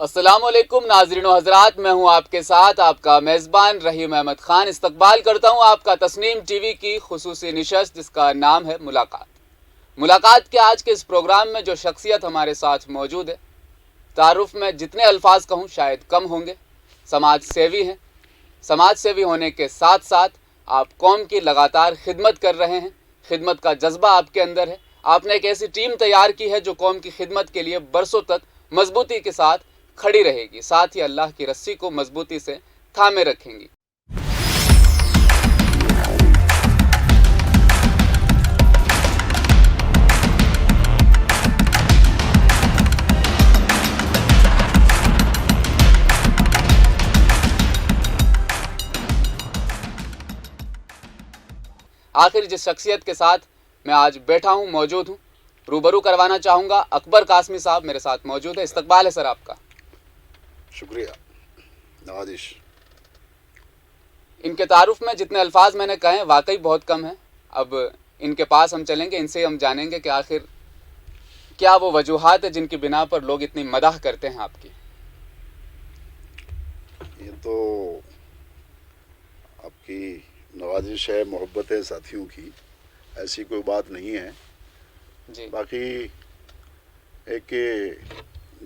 अस्सलाम वालेकुम नाज़रीन व हज़रात, मैं हूं आपके साथ आपका मेज़बान रहीम अहमद खान। इस्तकबाल करता हूं आपका तस्नीम टीवी की खुसूसी निशस्त जिसका नाम है मुलाकात। मुलाकात के आज के इस प्रोग्राम में जो शख्सियत हमारे साथ मौजूद है, तारुफ में जितने अल्फाज कहूँ शायद कम होंगे। समाज सेवी हैं। समाज सेवी होने के साथ साथ आप कौम की लगातार खिदमत कर रहे हैं। खिदमत का जज्बा आपके अंदर है। आपने एक ऐसी टीम तैयार की है जो कौम की खिदमत के लिए बरसों तक मजबूती के साथ खड़ी रहेगी, साथ ही अल्लाह की रस्सी को मजबूती से थामे रखेंगी। आखिर जिस शख्सियत के साथ मैं आज बैठा हूँ, मौजूद हूँ, रूबरू करवाना चाहूँगा। अकबर कासमी साहब मेरे साथ मौजूद है। इस्तकबाल है सर आपका। शुक्रिया नवाजिश। इनके तारुफ में जितने अल्फाज मैंने कहे वाकई बहुत कम है। अब इनके पास हम चलेंगे, इनसे हम जानेंगे कि आखिर क्या वो वजूहात है जिनकी बिना पर लोग इतनी मदाह करते हैं आपकी। ये तो आपकी नवाजिश है, मोहब्बत है साथियों की, ऐसी कोई बात नहीं है जी। बाकी एक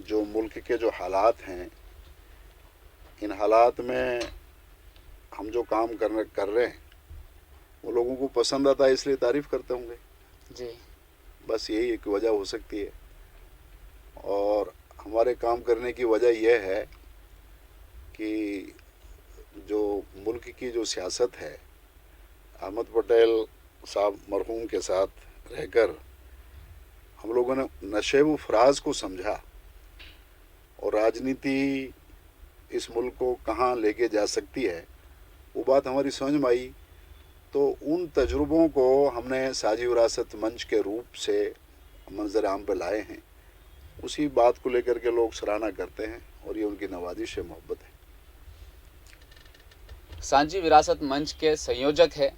जो मुल्क के जो हालात हैं, इन हालात में हम जो काम कर रहे हैं वो लोगों को पसंद आता है, इसलिए तारीफ़ करते होंगे जी। बस यही एक वजह हो सकती है। और हमारे काम करने की वजह यह है कि जो मुल्क की जो सियासत है, अहमद पटेल साहब मरहूम के साथ रहकर हम लोगों ने नशेब फराज को समझा और राजनीति इस मुल्क को कहाँ लेके जा सकती है वो बात हमारी समझ में आई। तो उन तजुर्बों को हमने साझी विरासत मंच के रूप से मंजर आम पे लाए हैं। उसी बात को लेकर के लोग सराहना करते हैं और ये उनकी नवाजिश है, मोहब्बत है। साझी विरासत मंच के संयोजक है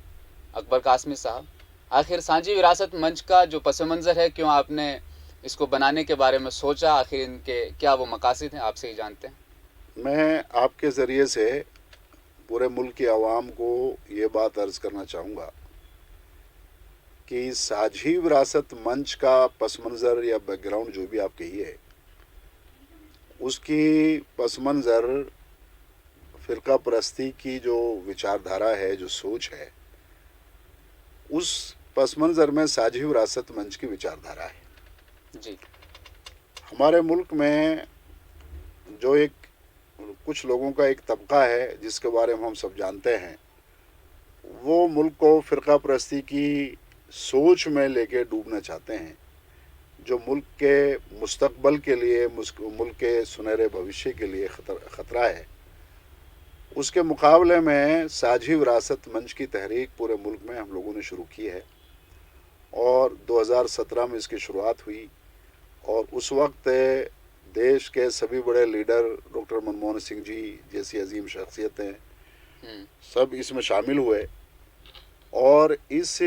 अकबर कासमी साहब। आखिर साझी विरासत मंच का जो पस मंज़र है, क्यों आपने इसको बनाने के बारे में सोचा, आखिर इनके क्या वो मकासद हैं, आपसे ही जानते हैं। मैं आपके ज़रिए से पूरे मुल्क की आवाम को ये बात अर्ज़ करना चाहूँगा कि साझी विरासत मंच का पस मंज़र या बैकग्राउंड जो भी आप कहिए, उसकी पस मंज़र फ़िरका परस्ती की जो विचारधारा है, जो सोच है, उस पस मंज़र में साझी विरासत मंच की विचारधारा है जी। हमारे मुल्क में जो एक कुछ लोगों का एक तबका है जिसके बारे में हम सब जानते हैं, वो मुल्क को फ़िरका परस्ती की सोच में लेके डूबना चाहते हैं, जो मुल्क के मुस्तकबल के लिए, मुल्क के सुनहरे भविष्य के लिए ख़तरा है। उसके मुकाबले में साझी विरासत मंच की तहरीक पूरे मुल्क में हम लोगों ने शुरू की है और 2017 में इसकी शुरुआत हुई। और उस वक्त देश के सभी बड़े लीडर, डॉक्टर मनमोहन सिंह जी जैसी अजीम शख्सियतें, सब इसमें शामिल हुए। और इस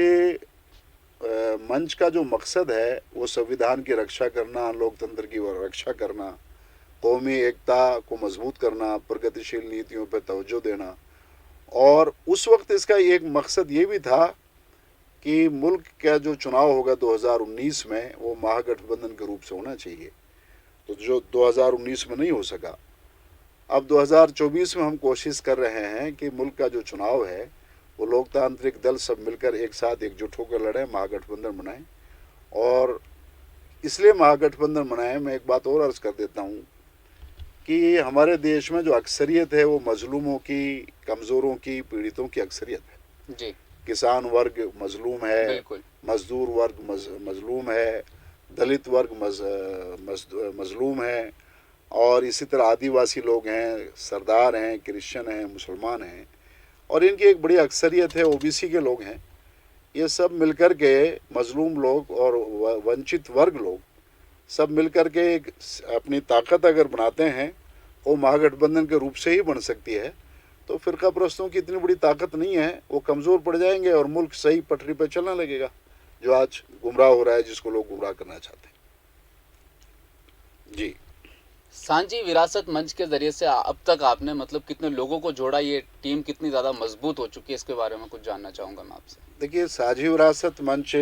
मंच का जो मकसद है वो संविधान की रक्षा करना, लोकतंत्र की रक्षा करना, कौमी एकता को मजबूत करना, प्रगतिशील नीतियों पर तवज्जो देना। और उस वक्त इसका एक मकसद ये भी था कि मुल्क का जो चुनाव होगा 2019 में वो महागठबंधन के रूप से होना चाहिए, तो जो 2019 में नहीं हो सका। अब 2024 में हम कोशिश कर रहे हैं कि मुल्क का जो चुनाव है वो लोकतांत्रिक दल सब मिलकर एक साथ एकजुट होकर लड़ें, महागठबंधन बनाएं। और इसलिए महागठबंधन बनाएं, मैं एक बात और अर्ज़ कर देता हूँ कि हमारे देश में जो अक्सरियत है वो मजलूमों की, कमज़ोरों की, पीड़ितों की अक्सरियत है जी। किसान वर्ग मजलूम है, मजदूर वर्ग मजलूम है, दलित वर्ग मजलूम है, और इसी तरह आदिवासी लोग हैं, सरदार हैं, क्रिश्चियन हैं, मुसलमान हैं, और इनकी एक बड़ी अक्सरियत है ओबीसी के लोग हैं। ये सब मिलकर के मजलूम लोग और वंचित वर्ग लोग सब मिलकर के एक अपनी ताकत अगर बनाते हैं, वो महागठबंधन के रूप से ही बन सकती है। तो फ़िरका परस्तों की इतनी बड़ी ताकत नहीं है, वो कमज़ोर पड़ जाएंगे और मुल्क सही पटरी पर चलने लगेगा, जो आज गुमराह हो रहा है, जिसको लोग गुमराह करना चाहते हैं। जी। सांची विरासत मंच के जरिए से अब तक आपने मतलब कितने लोगों को जोड़ा, ये टीम कितनी ज़्यादा मजबूत हो चुकी है, इसके बारे में कुछ जानना चाहूँगा मैं आपसे। देखिए, साझी विरासत मंच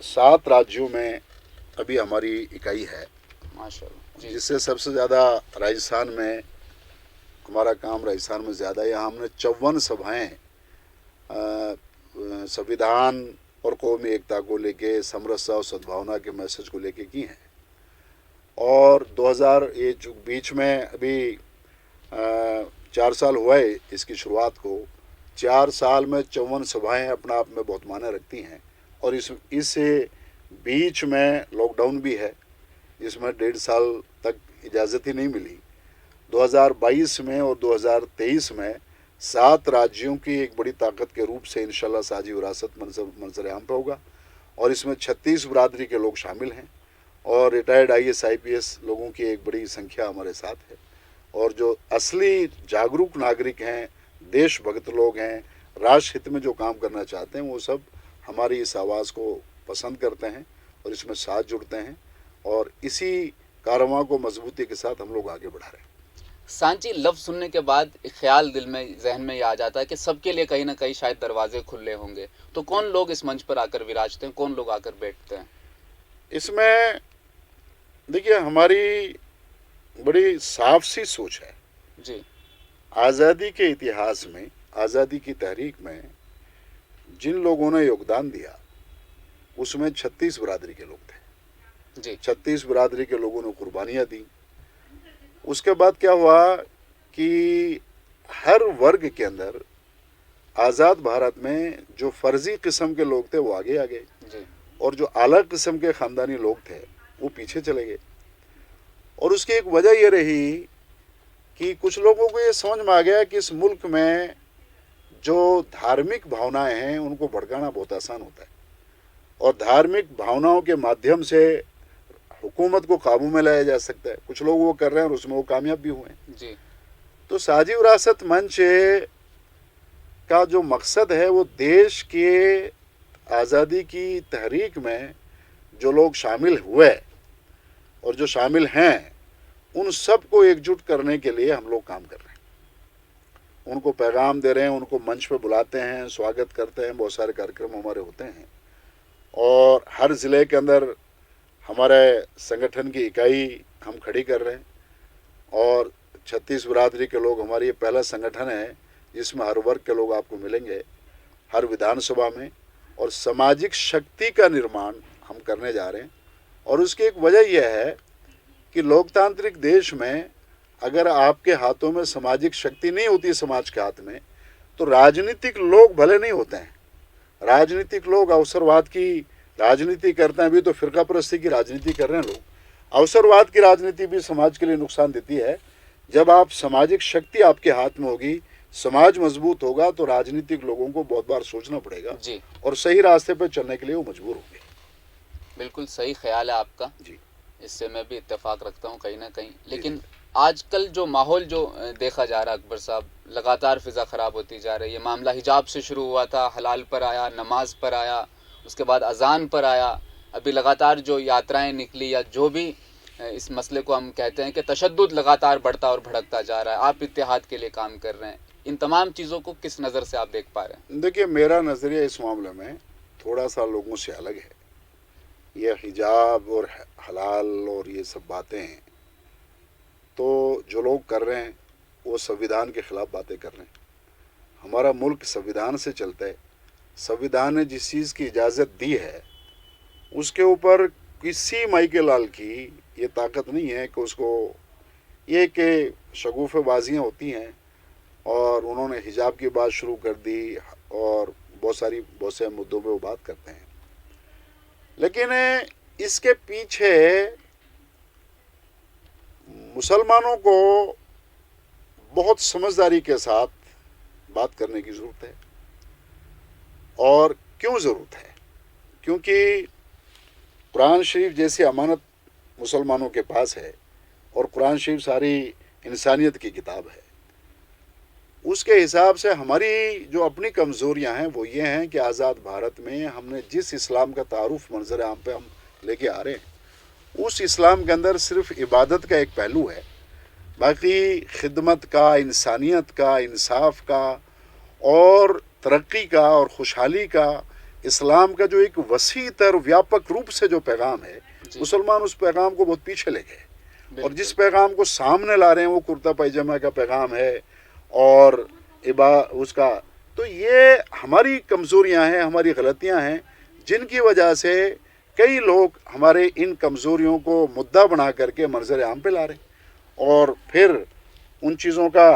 7 राज्यों में अभी हमारी इकाई है, माशाल्लाह जी। जिससे सबसे ज़्यादा राजस्थान में हमारा काम राजस्थान में ज़्यादा है। यहाँ हमने 54 सभाएँ संविधान और कौमी एकता को लेके, समरसता और सद्भावना के मैसेज को लेके की हैं। और 2000 ये जो बीच में अभी 4 साल हुआ है इसकी शुरुआत को, 4 साल में 54 सभाएँ अपना आप में बहुत मायने रखती हैं। और इस बीच में लॉकडाउन भी है, जिसमें 1.5 साल तक इजाज़त ही नहीं मिली। 2022 में और 2023 में 7 राज्यों की एक बड़ी ताकत के रूप से इंशाल्लाह साझी विरासत मंजर आम पे होगा। और इसमें 36 बरादरी के लोग शामिल हैं और रिटायर्ड IAS IPS लोगों की एक बड़ी संख्या हमारे साथ है। और जो असली जागरूक नागरिक हैं, देशभक्त लोग हैं, राष्ट्र हित में जो काम करना चाहते हैं, वो सब हमारी इस आवाज़ को पसंद करते हैं और इसमें साथ जुड़ते हैं। और इसी कारवां को मजबूती के साथ हम लोग आगे बढ़ा रहे हैं। सांची लफ्ज़ सुनने के बाद एक ख्याल दिल में, जहन में ये आ जाता है कि सबके लिए कहीं ना कहीं शायद दरवाजे खुले होंगे। तो कौन लोग इस मंच पर आकर विराजते हैं, कौन लोग आकर बैठते हैं? इसमें देखिए, हमारी बड़ी साफ सी सोच है जी। आज़ादी के इतिहास में, आज़ादी की तहरीक में जिन लोगों ने योगदान दिया, उसमें 36 बरादरी के लोग थे जी। 36 बरादरी के लोगों ने कुर्बानियाँ दी। उसके बाद क्या हुआ कि हर वर्ग के अंदर आज़ाद भारत में जो फर्जी किस्म के लोग थे वो आगे आ गए, और जो अलग किस्म के ख़ानदानी लोग थे वो पीछे चले गए। और उसकी एक वजह ये रही कि कुछ लोगों को ये समझ में आ गया कि इस मुल्क में जो धार्मिक भावनाएं हैं उनको भड़काना बहुत आसान होता है, और धार्मिक भावनाओं के माध्यम से हुकूमत को काबू में लाया जा सकता है। कुछ लोग वो कर रहे हैं और उसमें वो कामयाब भी हुए हैं जी। तो साझी विरासत मंच का जो मकसद है वो देश के आज़ादी की तहरीक में जो लोग शामिल हुए और जो शामिल हैं, उन सब को एकजुट करने के लिए हम लोग काम कर रहे हैं। उनको पैगाम दे रहे हैं, उनको मंच पे बुलाते हैं, स्वागत करते हैं। बहुत सारे कार्यक्रम हमारे होते हैं और हर ज़िले के अंदर हमारे संगठन की इकाई हम खड़ी कर रहे हैं। और 36 बरादरी के लोग, हमारी ये पहला संगठन है जिसमें हर वर्ग के लोग आपको मिलेंगे हर विधानसभा में। और सामाजिक शक्ति का निर्माण हम करने जा रहे हैं। और उसकी एक वजह यह है कि लोकतांत्रिक देश में अगर आपके हाथों में सामाजिक शक्ति नहीं होती, समाज के हाथ में, तो राजनीतिक लोग भले नहीं होते हैं। राजनीतिक लोग अवसरवाद की राजनीति करते हैं। अभी तो फ़िरका परस्ती की राजनीति कर रहे हैं लोग। अवसरवाद की राजनीति भी समाज के लिए नुकसान देती है। जब आप सामाजिक शक्ति आपके हाथ में होगी, समाज मजबूत होगा, तो राजनीतिक लोगों को बहुत बार सोचना पड़ेगा जी। और सही रास्ते पर चलने के लिए वो मजबूर होंगे। बिल्कुल सही ख्याल है आपका जी। इससे मैं भी इत्तेफाक रखता हूँ कहीं ना कहीं। लेकिन आजकल जो माहौल जो देखा जा रहा है अकबर साहब, लगातार फ़िज़ा ख़राब होती जा रही है। मामला हिजाब से शुरू हुआ था, हलाल पर आया, नमाज पर आया, उसके बाद अजान पर आया, अभी लगातार जो यात्राएं निकली या जो भी इस मसले को हम कहते हैं कि तशद्दुद लगातार बढ़ता और भड़कता जा रहा है। आप इत्तेहाद के लिए काम कर रहे हैं, इन तमाम चीज़ों को किस नज़र से आप देख पा रहे हैं? देखिए, मेरा नज़रिया इस मामले में थोड़ा सा लोगों से अलग है। ये हिजाब और हलाल और ये सब बातें हैं, तो जो लोग कर रहे हैं वो संविधान के ख़िलाफ़ बातें कर रहे हैं। हमारा मुल्क संविधान से चलता है। संविधान ने जिस चीज़ की इजाज़त दी है उसके ऊपर किसी माइके लाल की ये ताकत नहीं है कि उसको, ये कि शगुफ़ेबाजियाँ होती हैं और उन्होंने हिजाब की बात शुरू कर दी और बहुत से मुद्दों पे वो बात करते हैं। लेकिन इसके पीछे मुसलमानों को बहुत समझदारी के साथ बात करने की ज़रूरत है। और क्यों ज़रूरत है? क्योंकि कुरान शरीफ जैसी अमानत मुसलमानों के पास है और कुरान शरीफ सारी इंसानियत की किताब है। उसके हिसाब से हमारी जो अपनी कमज़ोरियां हैं वो ये हैं कि आज़ाद भारत में हमने जिस इस्लाम का तारुफ मंजर आम पे हम लेके आ रहे हैं اس اسلام کے اندر صرف عبادت کا ایک پہلو ہے، باقی خدمت کا، انسانیت کا، انصاف کا اور ترقی کا اور خوشحالی کا اسلام کا جو ایک وسیع تر ویاپک روپ سے جو پیغام ہے، مسلمان اس پیغام کو بہت پیچھے لے گئے، اور جس پیغام کو سامنے لا رہے ہیں وہ کرتا پائجامہ کا پیغام ہے اور اس کا، تو یہ ہماری کمزوریاں ہیں، ہماری غلطیاں ہیں، جن کی وجہ سے کئی لوگ ہمارے ان کمزوریوں کو مدعا بنا کر کے منظر عام پہ لا رہے ہیں، اور پھر ان چیزوں کا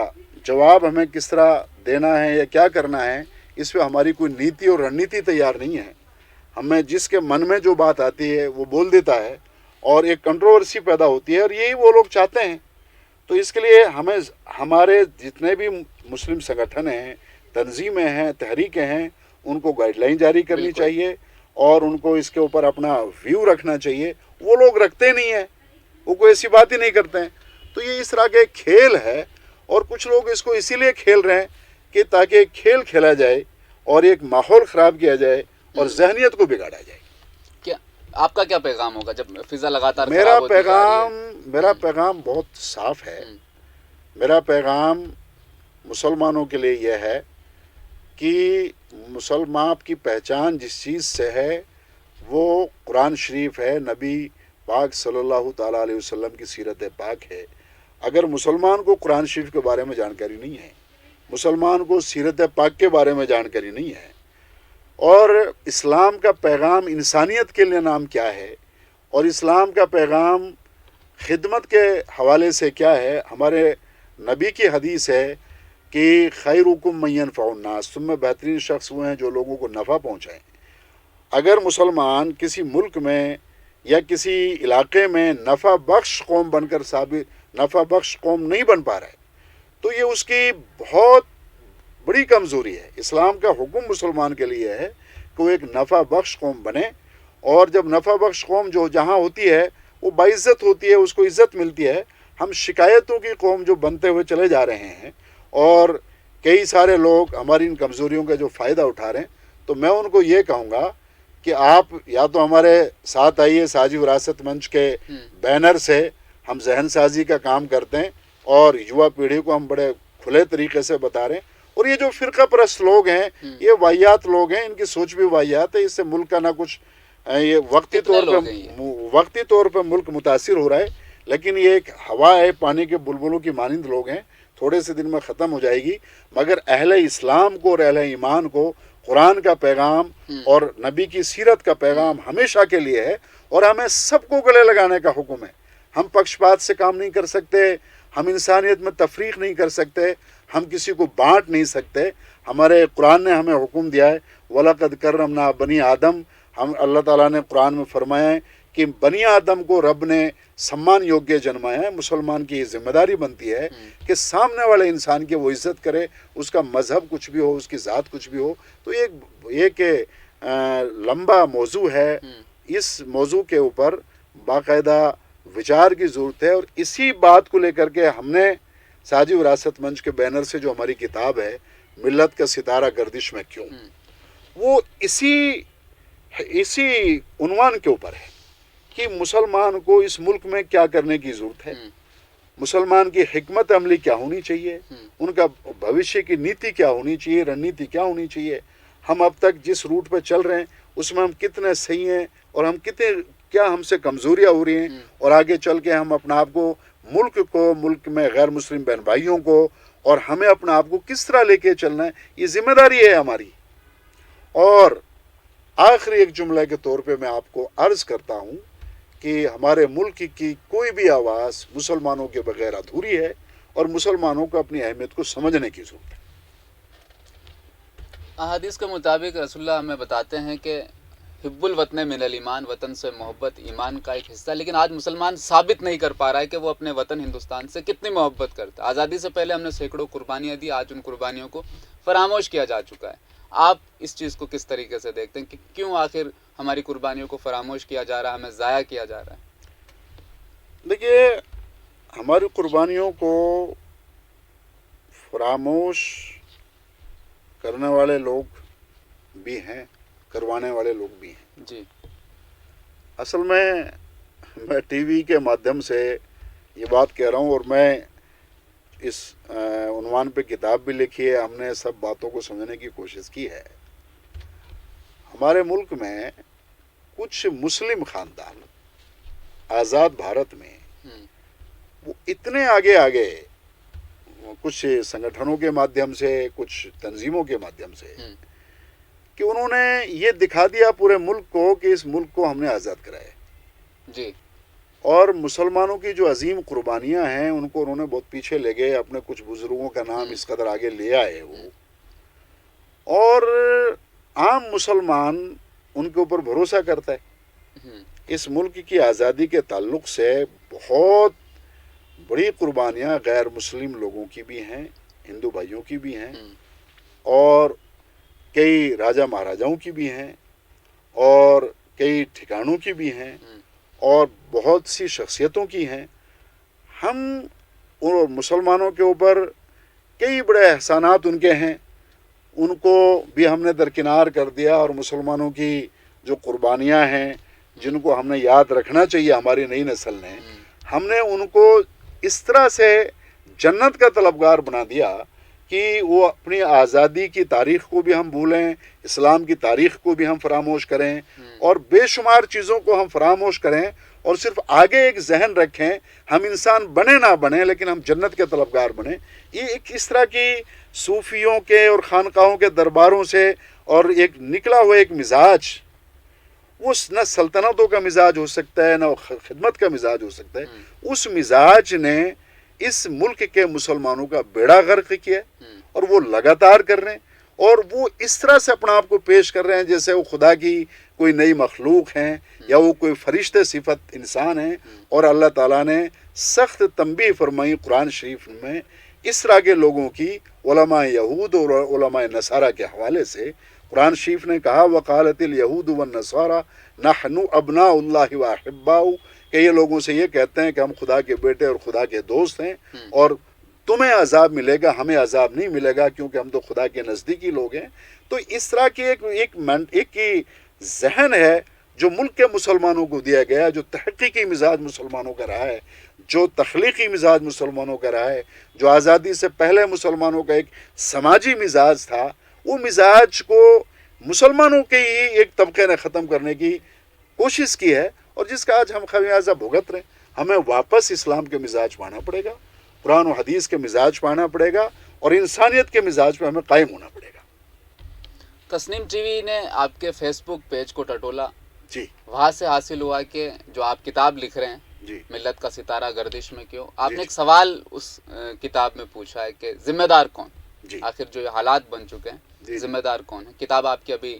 جواب ہمیں کس طرح دینا ہے یا کیا کرنا ہے، اس پہ ہماری کوئی نیتی اور رننیتی تیار نہیں ہے۔ ہمیں جس کے من میں جو بات آتی ہے وہ بول دیتا ہے اور ایک کنٹروورسی پیدا ہوتی ہے، اور یہی وہ لوگ چاہتے ہیں۔ تو اس کے لیے ہمیں ہمارے جتنے بھی مسلم سنگٹھن ہیں، تنظیمیں ہیں، تحریکیں ہیں، ان کو گائیڈ لائن جاری کرنی چاہیے اور ان کو اس کے اوپر اپنا ویو رکھنا چاہیے۔ وہ لوگ رکھتے نہیں ہیں، وہ کوئی ایسی بات ہی نہیں کرتے ہیں۔ تو یہ اس طرح کے کھیل ہے، اور کچھ لوگ اس کو اسی لیے کھیل رہے ہیں کہ تاکہ کھیل کھیلا جائے اور ایک ماحول خراب کیا جائے اور ذہنیت کو بگاڑا جائے۔ کیا آپ کا کیا پیغام ہوگا جب فضا لگاتار خراب ہوتی جا رہی ہے؟ میرا پیغام بہت صاف ہے۔ میرا پیغام مسلمانوں کے لیے یہ ہے کہ مسلمان کی پہچان جس چیز سے ہے وہ قرآن شریف ہے، نبی پاک صلی اللہ تعالیٰ علیہ وسلم کی سیرت پاک ہے۔ اگر مسلمان کو قرآن شریف کے بارے میں جانکاری نہیں ہے، مسلمان کو سیرت پاک کے بارے میں جانکاری نہیں ہے، اور اسلام کا پیغام انسانیت کے لیے نام کیا ہے، اور اسلام کا پیغام خدمت کے حوالے سے کیا ہے، ہمارے نبی کی حدیث ہے کہ خیرکم من ینفع الناس، تم میں بہترین شخص وہ ہیں جو لوگوں کو نفع پہنچائیں۔ اگر مسلمان کسی ملک میں یا کسی علاقے میں نفع بخش قوم بن کر نفع بخش قوم نہیں بن پا رہا ہے تو یہ اس کی بہت بڑی کمزوری ہے۔ اسلام کا حکم مسلمان کے لیے ہے کہ وہ ایک نفع بخش قوم بنے، اور جب نفع بخش قوم جو جہاں ہوتی ہے وہ باعزت ہوتی ہے، اس کو عزت ملتی ہے۔ ہم شکایتوں کی قوم جو بنتے ہوئے چلے جا رہے ہیں، اور کئی سارے لوگ ہماری ان کمزوریوں کا جو فائدہ اٹھا رہے ہیں، تو میں ان کو یہ کہوں گا کہ آپ یا تو ہمارے ساتھ آئیے، ساجی وراثت منچ کے بینر سے ہم ذہن سازی کا کام کرتے ہیں اور یووا پیڑھی کو ہم بڑے کھلے طریقے سے بتا رہے ہیں۔ اور یہ جو فرقہ پرست لوگ ہیں، یہ واہیات لوگ ہیں، ان کی سوچ بھی واہیات ہے، اس سے ملک کا نہ کچھ، یہ وقتی طور پہ ملک متاثر ہو رہا ہے، لیکن یہ ایک ہوا ہے، پانی کے بلبلوں کی مانند لوگ ہیں، تھوڑے سے دن میں ختم ہو جائے گی۔ مگر اہل اسلام کو اور اہل ایمان کو قرآن کا پیغام اور نبی کی سیرت کا پیغام ہمیشہ کے لیے ہے، اور ہمیں سب کو گلے لگانے کا حکم ہے۔ ہم پکشپات سے کام نہیں کر سکتے، ہم انسانیت میں تفریق نہیں کر سکتے، ہم کسی کو بانٹ نہیں سکتے۔ ہمارے قرآن نے ہمیں حکم دیا ہے، وَلَقَدْ كَرَّمْنَا بَنِي آدم، ہم اللہ تعالیٰ نے قرآن میں فرمایا ہے کہ بنی آدم کو رب نے سمان یوگیہ جنمایا ہے۔ مسلمان کی یہ ذمہ داری بنتی ہے کہ سامنے والے انسان کی وہ عزت کرے، اس کا مذہب کچھ بھی ہو، اس کی ذات کچھ بھی ہو۔ تو ایک لمبا موضوع ہے، اس موضوع کے اوپر باقاعدہ وچار کی ضرورت ہے، اور اسی بات کو لے کر کے ہم نے ساجی وراثت منچ کے بینر سے جو ہماری کتاب ہے ملت کا ستارہ گردش میں کیوں، وہ اسی عنوان کے اوپر ہے کہ مسلمان کو اس ملک میں کیا کرنے کی ضرورت ہے، مسلمان کی حکمت عملی کیا ہونی چاہیے، ان کا بھوشیہ کی نیتی کیا ہونی چاہیے، رننیتی کیا ہونی چاہیے، ہم اب تک جس روٹ پہ چل رہے ہیں اس میں ہم کتنے صحیح ہیں، اور ہم کیا ہم سے کمزوریاں ہو رہی ہیں، اور آگے چل کے ہم اپنا آپ کو ملک میں غیر مسلم بہن بھائیوں کو اور ہمیں اپنا آپ کو کس طرح لے کے چلنا ہے، یہ ذمہ داری ہے ہماری۔ اور آخری ایک جملہ کے طور پہ میں آپ کو عرض کرتا ہوں کہ ہمارے ملک کی کوئی بھی آواز مسلمانوں کے بغیر ادھوری ہے، اور مسلمانوں کو اپنی اہمیت کو سمجھنے کی ضرورت ہے۔ احادیث کے مطابق رسول اللہ ہمیں بتاتے ہیں کہ حب الوطن من الایمان، وطن سے محبت ایمان کا ایک حصہ ہے، لیکن آج مسلمان ثابت نہیں کر پا رہا ہے کہ وہ اپنے وطن ہندوستان سے کتنی محبت کرتا ہے۔ آزادی سے پہلے ہم نے سینکڑوں قربانیاں دی، آج ان قربانیوں کو فراموش کیا جا چکا ہے۔ آپ اس چیز کو کس طریقے سے دیکھتے ہیں کہ کیوں آخر ہماری قربانیوں کو فراموش کیا جا رہا ہے، ہمیں ضائع کیا جا رہا ہے؟ دیکھیے، ہماری قربانیوں کو فراموش کرنے والے لوگ بھی ہیں، کروانے والے لوگ بھی ہیں۔ جی، اصل میں मैं टीवी के माध्यम से ये बात कह रहा हूँ, और मैं इस उन्वान पे किताब भी लिखी है, हमने सब बातों को समझने की कोशिश की है। हमारे मुल्क में कुछ मुस्लिम खानदान आज़ाद भारत में वो इतने आगे आगे, कुछ संगठनों के माध्यम से, कुछ तंजीमों के माध्यम से, कि उन्होंने ये दिखा दिया पूरे मुल्क को कि इस मुल्क को हमने आज़ाद कराया जी। और मुसलमानों की जो अजीम कुर्बानियां हैं उनको उन्होंने बहुत पीछे ले गए, अपने कुछ बुजुर्गों का नाम इस कदर आगे ले आए वो, और आम मुसलमान उनके ऊपर भरोसा करता है। इस मुल्क की आज़ादी के ताल्लुक से बहुत बड़ी कुर्बानियां गैर मुस्लिम लोगों की भी हैं, हिंदू भाइयों की भी हैं, और कई राजा महाराजाओं की भी हैं, और कई ठिकानों की भी हैं, और बहुत सी शख्सियतों की हैं। हम और मुसलमानों के ऊपर कई बड़े एहसानात उनके हैं, उनको भी हमने दरकिनार कर दिया, और मुसलमानों की जो कुर्बानियां हैं जिनको हमने याद रखना चाहिए हमारी नई नस्ल ने, हमने उनको इस तरह से जन्नत का तलबगार बना दिया कि वो अपनी आज़ादी की तारीख़ को भी हम भूलें, इस्लाम की तारीख़ को भी हम फरामोश करें, और बेशुमार चीज़ों को हम फरामोश करें, और सिर्फ आगे एक जहन रखें हम इंसान बने ना बने लेकिन हम जन्नत के तलबगार बने। ये एक इस तरह की सूफियों के और खानकाहों के दरबारों से और एक निकला हुआ एक मिजाज, वो न सल्तनतों का मिजाज हो सकता है, न खिदमत का मिजाज हो सकता है, उस मिजाज ने इस मुल्क के मुसलमानों का बेड़ा गर्क किया, और वो लगातार कर रहे हैं, और वो इस तरह से अपना आप को पेश कर रहे हैं जैसे वो खुदा की कोई नई मखलूक हैं, या वो कोई फरिश्ते सिफत इंसान हैं। और अल्लाह ताला ने सख्त तंबीह फरमाई कुरान शरीफ में इस तरह के लोगों की, उलमा यहूद और उलमा नसारा के हवाले से कुरान शरीफ ने कहा, वकालतिल यहूद व नसारा नहनु अबनाउल्लाहि व अहिब्बाउ, कि ये लोगों से ये कहते हैं कि हम खुदा के बेटे और खुदा के दोस्त हैं, और तुम्हें अजाब मिलेगा, हमें अजाब नहीं मिलेगा क्योंकि हम तो खुदा के नज़दीकी लोग हैं। तो इस तरह की एक जहन है जो मुल्क के मुसलमानों को दिया गया, जो तहक़ीक़ी मिजाज मुसलमानों का रहा है, जो तख्लीक़ी मिजाज मुसलमानों का रहा है, जो आज़ादी से पहले मुसलमानों का एक समाजी मिजाज था, वो मिजाज को मुसलमानों के ही एक तबके ने ख़त्म करने की कोशिश की है, और जिसका आज हम खमियाजा भुगत रहे हैं। हमें वापस इस्लाम के मिजाज पाना पड़ेगा, कुरान और हदीस के मिजाज पाना पड़ेगा, और इंसानियत के मिजाज पे हमें कायम होना पड़ेगा। तस्नीम टीवी ने आपके फेसबुक पेज को टटोला जी, वहाँ से हासिल हुआ कि जो आप किताब लिख रहे हैं जी, मिल्लत का सितारा गर्दिश में क्यों, आपने एक सवाल उस किताब में पूछा है कि जिम्मेदार कौन, आखिर जो हालात बन चुके हैं जिम्मेदार कौन है। किताब आपकी अभी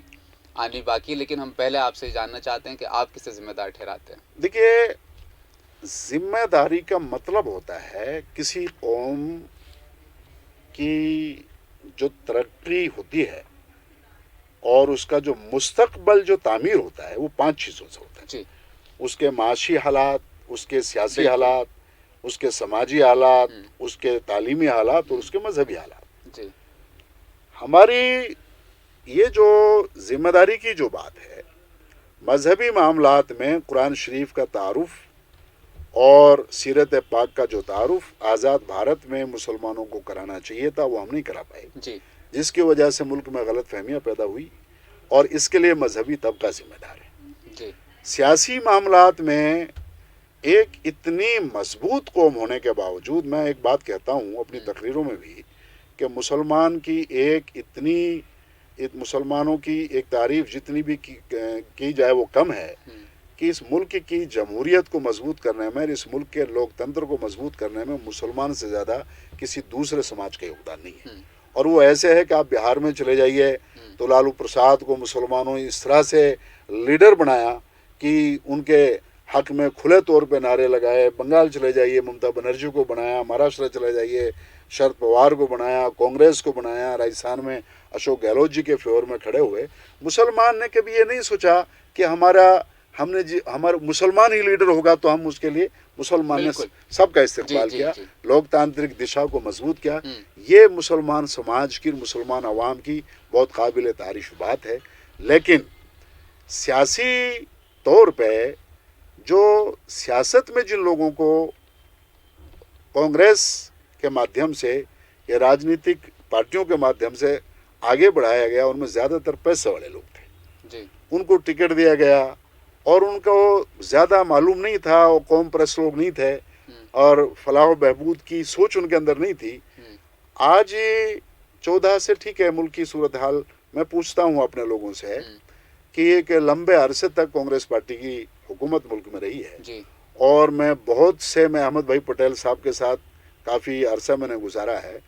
आनी बाकी है, लेकिन हम पहले आपसे जानना चाहते हैं कि आप किसे जिम्मेदार ठहराते हैं। देखिए, जिम्मेदारी का मतलब होता है किसी कौम की जो तरक्की होती है और उसका जो मुस्तकबल जो तामीर होता है वो 5 चीज़ों से होता है जी। उसके माशी हालात, उसके सियासी हालात, उसके समाजी हालात, उसके तालीमी हालात और उसके मजहबी हालात जी। हमारी ये जो जिम्मेदारी की जो बात है, मजहबी मामलात में कुरान शरीफ का तारुफ और सीरत पाक का जो तारुफ आज़ाद भारत में मुसलमानों को कराना चाहिए था, वो हम नहीं करा पाए जी। जिसकी वजह से मुल्क में गलत फहमियाँ पैदा हुई, और इसके लिए मजहबी तबका जिम्मेदार है जी। सियासी मामलात में एक इतनी मजबूत कौम होने के बावजूद, मैं एक बात कहता हूँ अपनी तकरीरों में भी, कि मुसलमान की मुसलमानों की एक तारीफ जितनी भी की जाए वो कम है, कि इस मुल्क की जमहूरियत को मजबूत करने में, इस मुल्क के लोकतंत्र को मजबूत करने में मुसलमान से ज़्यादा किसी दूसरे समाज का योगदान नहीं है। और वो ऐसे है कि आप बिहार में चले जाइए तो लालू प्रसाद को मुसलमानों इस तरह से लीडर बनाया कि उनके हक में खुले तौर पे नारे लगाए। बंगाल चले जाइए ममता बनर्जी को बनाया, महाराष्ट्र चले जाइए शरद पवार को बनाया, कांग्रेस को बनाया, राजस्थान में अशोक गहलोत जी के फेवर में खड़े हुए। मुसलमान ने कभी ये नहीं सोचा कि हमारा मुसलमान ही लीडर होगा तो हम उसके लिए, मुसलमान ने सबका इस्तेमाल किया, लोकतांत्रिक दिशा को मजबूत किया। ये मुसलमान समाज की, मुसलमान अवाम की बहुत काबिल तारीफ बात है। लेकिन सियासी तौर पे जो सियासत में जिन लोगों को कांग्रेस के माध्यम से या राजनीतिक पार्टियों के माध्यम से आगे बढ़ाया गया, उनमें ज़्यादातर पैसे वाले लोग थे जी। उनको टिकट दिया गया और उनको ज़्यादा मालूम नहीं था, वो कौम परस्त लोग नहीं थे और फलाह बहबूद की सोच उनके अंदर नहीं थी। आज 14 से ठीक है मुल्क की सूरत हाल मैं पूछता हूँ अपने लोगों से कि एक लंबे अरसे तक कांग्रेस पार्टी की हुकूमत मुल्क में रही है जी। और मैं अहमद भाई पटेल साहब के साथ काफ़ी अरसा मैंने गुजारा है।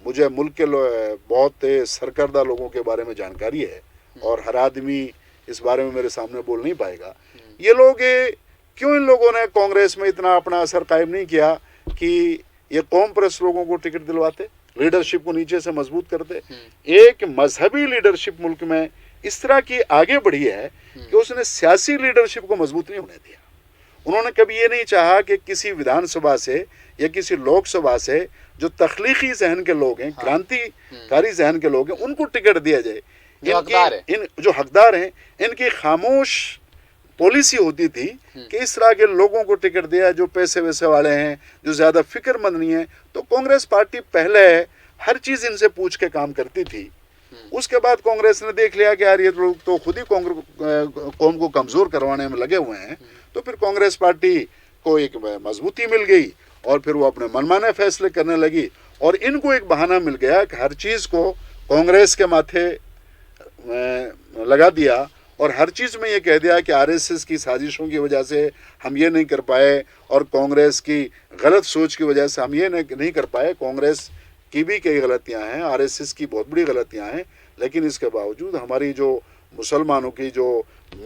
मुझे मुल्क के बहुत सरकर्दा लोगों के बारे में जानकारी है और हर आदमी इस बारे में मेरे सामने बोल नहीं पाएगा। ये लोग क्यों इन लोगों ने कांग्रेस में इतना अपना असर कायम नहीं किया कि ये कौम परस्त लोगों को टिकट दिलवाते, लीडरशिप को नीचे से मजबूत करते। एक मजहबी लीडरशिप मुल्क में इस तरह की आगे बढ़ी है कि उसने सियासी लीडरशिप को मजबूत नहीं होने दिया। उन्होंने कभी ये नहीं चाहा कि किसी विधानसभा से या किसी लोकसभा से जो तख्लीकी जहन के लोग हैं, क्रांतिकारी जहन के लोग हैं, उनको टिकट दिया जाए। जो हकदार हैं इनकी खामोश पॉलिसी होती थी कि इस तरह के लोगों को टिकट दिया जो पैसे वैसे वाले हैं, जो ज़्यादा फिक्रमंद नहीं है। तो कांग्रेस पार्टी पहले हर चीज़ इनसे पूछ के काम करती थी। उसके बाद कांग्रेस ने देख लिया कि यार ये लोग तो खुद ही कौम को कमज़ोर करवाने में लगे हुए हैं, तो फिर कांग्रेस पार्टी को एक मजबूती मिल गई और फिर वो अपने मनमाने फैसले करने लगी और इनको एक बहाना मिल गया कि हर चीज़ को कांग्रेस के माथे लगा दिया और हर चीज़ में ये कह दिया कि आरएसएस की साजिशों की वजह से हम ये नहीं कर पाए और कांग्रेस की गलत सोच की वजह से हम ये नहीं कर पाए। कांग्रेस की भी कई गलतियां हैं, आरएसएस की बहुत बड़ी गलतियां हैं, लेकिन इसके बावजूद हमारी जो मुसलमानों की जो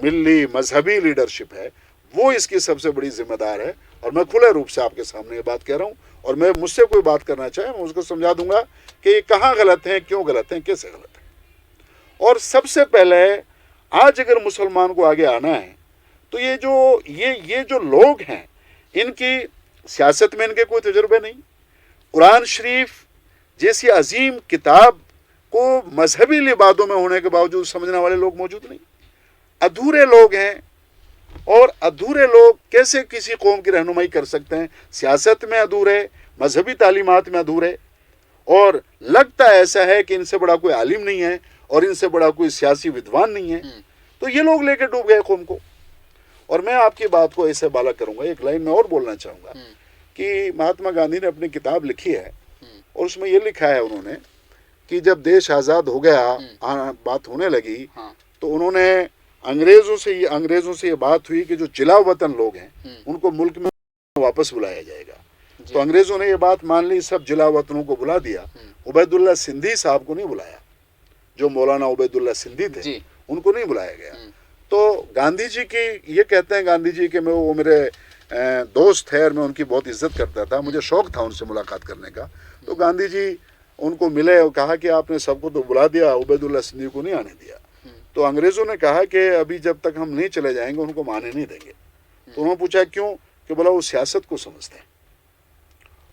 मिली मजहबी लीडरशिप है वो इसकी सबसे बड़ी जिम्मेदार है। और मैं खुले रूप से आपके सामने ये बात कह रहा हूँ और मैं मुझसे कोई बात करना चाहे मैं उसको समझा दूंगा कि ये कहाँ गलत हैं, क्यों गलत हैं, कैसे गलत हैं। और सबसे पहले आज अगर मुसलमान को आगे आना है तो ये जो लोग हैं इनकी सियासत में इनके कोई तजुर्बे नहीं। कुरान शरीफ जैसी अजीम किताब को मजहबी लिबादों में होने के बावजूद समझने वाले लोग मौजूद नहीं, अधूरे लोग हैं। और अधूरे लोग कैसे किसी कौम की रहनुमाई कर सकते हैं? सियासत में अधूरे, मजहबी तालीमात में अधूरे, और लगता ऐसा है कि इनसे बड़ा कोई आलिम नहीं है और इनसे बड़ा कोई सियासी विद्वान नहीं है। तो ये लोग लेके डूब गए कौम को। और मैं आपकी बात को ऐसे बाला करूंगा, एक लाइन में और बोलना चाहूँगा कि महात्मा गांधी ने अपनी किताब लिखी है और उसमें ये लिखा है उन्होंने कि जब देश आज़ाद हो गया, बात होने लगी, तो उन्होंने अंग्रेज़ों से ये बात हुई कि जो जिला वतन लोग हैं उनको मुल्क में वापस बुलाया जाएगा। तो अंग्रेज़ों ने ये बात मान ली, सब जिला वतनों को बुला दिया। उबैदुल्ला सिंधी साहब को नहीं बुलाया, जो मौलाना उबैदुल्ला सिंधी थे उनको नहीं बुलाया गया। तो गांधी जी की ये कहते हैं गांधी जी के वो मेरे दोस्त थे और मैं उनकी बहुत इज्जत करता था, मुझे शौक़ था उनसे मुलाकात करने का। तो गांधी जी उनको मिले और कहा कि आपने सबको तो बुला दिया, उबैदुल्ला सिंधी को नहीं आने दिया। तो अंग्रेज़ों ने कहा कि अभी जब तक हम नहीं चले जाएंगे उनको आने नहीं देंगे। तो उन्होंने पूछा क्यों? कि बोला वो सियासत को समझते हैं,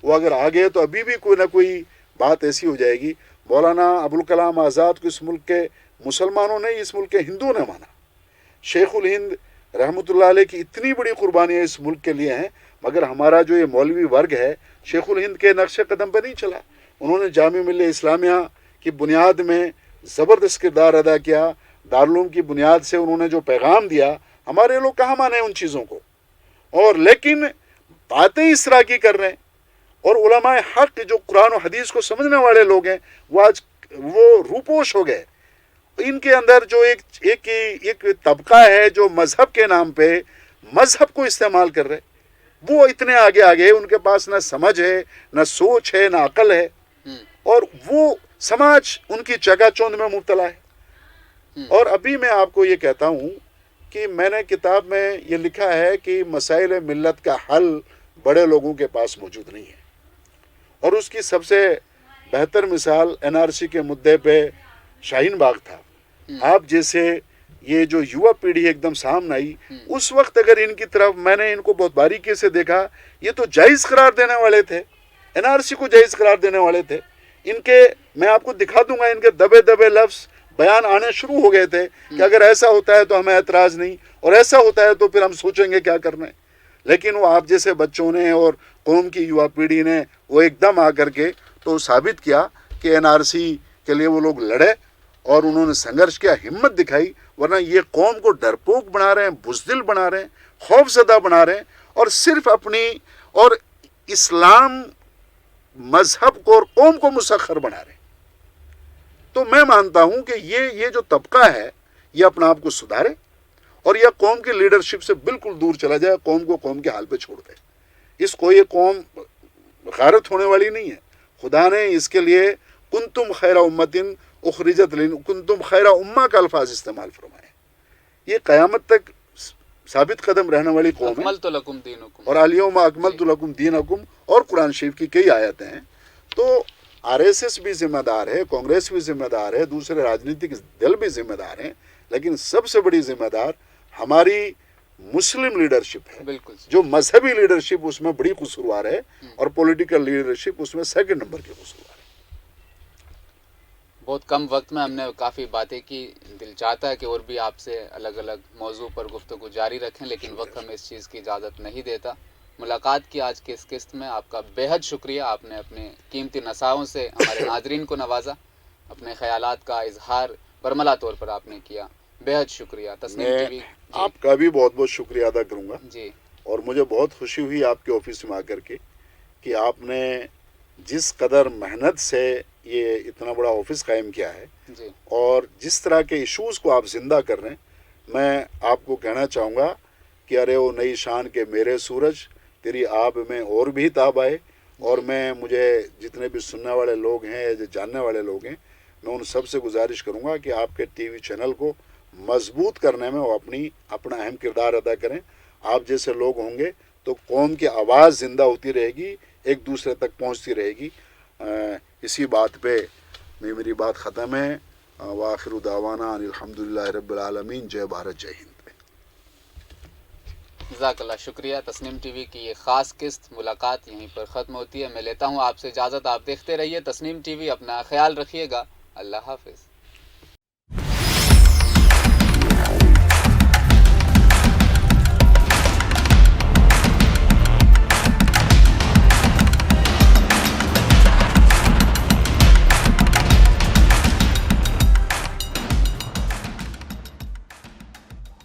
वो अगर आ गए तो अभी भी कोई ना कोई बात ऐसी हो जाएगी। मौलाना अबुल कलाम आज़ाद को इस मुल्क के मुसलमानों ने, इस मुल्क के हिंदुओं ने माना। शेखुल हिंद रहमतुल्लाह अलैह की इतनी बड़ी कुर्बानियाँ इस मुल्क के लिए हैं, मगर हमारा जो ये मौलवी वर्ग है शेखुल हिंद के नक्शे कदम पर नहीं चला। उन्होंने जामिया मिल्लत इस्लामिया की बुनियाद में ज़बरदस्त किरदार अदा किया। दारुल की बुनियाद से उन्होंने जो पैगाम दिया, हमारे लोग कहाँ माने उन चीज़ों को। और लेकिन बातें इस तरह की कर रहे हैं। और उलमाए हक जो कुरान और हदीस को समझने वाले लोग हैं वो आज वो रूपोश हो गए। इनके अंदर जो एक तबका है जो मज़हब के नाम पे मज़हब को इस्तेमाल कर रहे, वो इतने आगे आ गए, उनके पास ना समझ है, ना सोच है, ना अकल है, और वो समाज उनकी चकाचौंध में मुब्तला है। और अभी मैं आपको ये कहता हूँ कि मैंने किताब में ये लिखा है कि मसाइल मिल्लत का हल बड़े लोगों के पास मौजूद नहीं है। और उसकी सबसे बेहतर मिसाल एनआरसी के मुद्दे पे शाहीन बाग था। आप जैसे ये जो युवा पीढ़ी एकदम सामने आई, उस वक्त अगर इनकी तरफ मैंने इनको बहुत बारीकी से देखा, ये तो जायज़ करार देने वाले थे, एनआरसी को जायज़ करार देने वाले थे। इनके मैं आपको दिखा दूंगा, इनके दबे दबे लफ्ज़ बयान आने शुरू हो गए थे कि अगर ऐसा होता है तो हमें एतराज़ नहीं, और ऐसा होता है तो फिर हम सोचेंगे क्या करना है। لیکن وہ آپ جیسے بچوں نے اور قوم کی یوا پیڑھی نے وہ ایک دم آ کر کے تو ثابت کیا کہ NRC کے لیے وہ لوگ لڑے اور انہوں نے سنگھرش کیا، ہمت دکھائی، ورنہ یہ قوم کو ڈرپوک بنا رہے ہیں، بزدل بنا رہے ہیں، خوف زدہ بنا رہے ہیں، اور صرف اپنی اور اسلام مذہب کو اور قوم کو مسخر بنا رہے ہیں۔ تو میں مانتا ہوں کہ یہ جو طبقہ ہے یہ اپنا آپ کو سدھارے اور یہ قوم کی لیڈرشپ سے بالکل دور چلا جائے، قوم کو قوم کے حال پہ چھوڑ دے۔ اس کو یہ قوم غارت ہونے والی نہیں ہے۔ خدا نے اس کے لیے کنتم خیر امتن اخرجت کنتم خیر امہ کا الفاظ استعمال فرمائے۔ یہ قیامت تک ثابت قدم رہنے والی قوم ہے۔ اکملت لکم دینکم اور الیوم اکملت لکم دینکم اور قرآن شریف کی کئی آیتیں ہیں۔ تو RSS بھی ذمہ دار ہے، کانگریس بھی ذمہ دار ہے، دوسرے راجنیتک دل بھی ذمہ دار ہیں، لیکن سب سے بڑی ذمہ دار ہماری مسلم لیڈرشپ ہے۔ بالکل جو مذہبی لیڈرشپ اس میں بڑی قصوروار ہے اور پولیٹیکل لیڈرشپ اس میں سیکنڈ نمبر کی قصوروار ہے۔ بہت کم وقت میں ہم نے کافی باتیں کی، دل چاہتا ہے کہ اور بھی آپ سے الگ الگ موضوع پر گفتگو جاری رکھیں، لیکن وقت ہمیں اس چیز کی اجازت نہیں دیتا۔ ملاقات کی آج کی اس قسط میں آپ کا بے حد شکریہ، آپ نے اپنے قیمتی نصاحوں سے ہمارے ناظرین کو نوازا، اپنے خیالات کا اظہار برملا طور پر آپ نے کیا، بے حد شکریہ۔ تسنیم میں ٹی وی آپ کا بھی بہت بہت شکریہ ادا کروں گا، جی اور مجھے بہت خوشی ہوئی آپ کے آفس میں آ کر کے کہ آپ نے جس قدر محنت سے یہ اتنا بڑا آفس قائم کیا ہے جی اور جس طرح کے ایشوز کو آپ زندہ کر رہے ہیں، میں آپ کو کہنا چاہوں گا کہ ارے وہ نئی شان کے میرے سورج تیری آب میں اور بھی تاب آئے۔ اور مجھے جتنے بھی سننے والے لوگ ہیں، جو جاننے والے لوگ ہیں، میں ان سب سے گزارش کروں گا کہ آپ کے ٹی وی چینل کو مضبوط کرنے میں وہ اپنا اہم کردار ادا کریں۔ آپ جیسے لوگ ہوں گے تو قوم کی آواز زندہ ہوتی رہے گی، ایک دوسرے تک پہنچتی رہے گی۔ اسی بات پہ میری بات ختم ہے۔ وآخر دعوانا ان الحمدللہ رب العالمین۔ جے بھارت، جے ہند۔ جزاک اللہ، شکریہ۔ تسنیم ٹی وی کی یہ خاص قسط ملاقات یہیں پر ختم ہوتی ہے۔ میں لیتا ہوں آپ سے اجازت، آپ دیکھتے رہیے تسنیم ٹی وی، اپنا خیال رکھیے گا، اللہ حافظ۔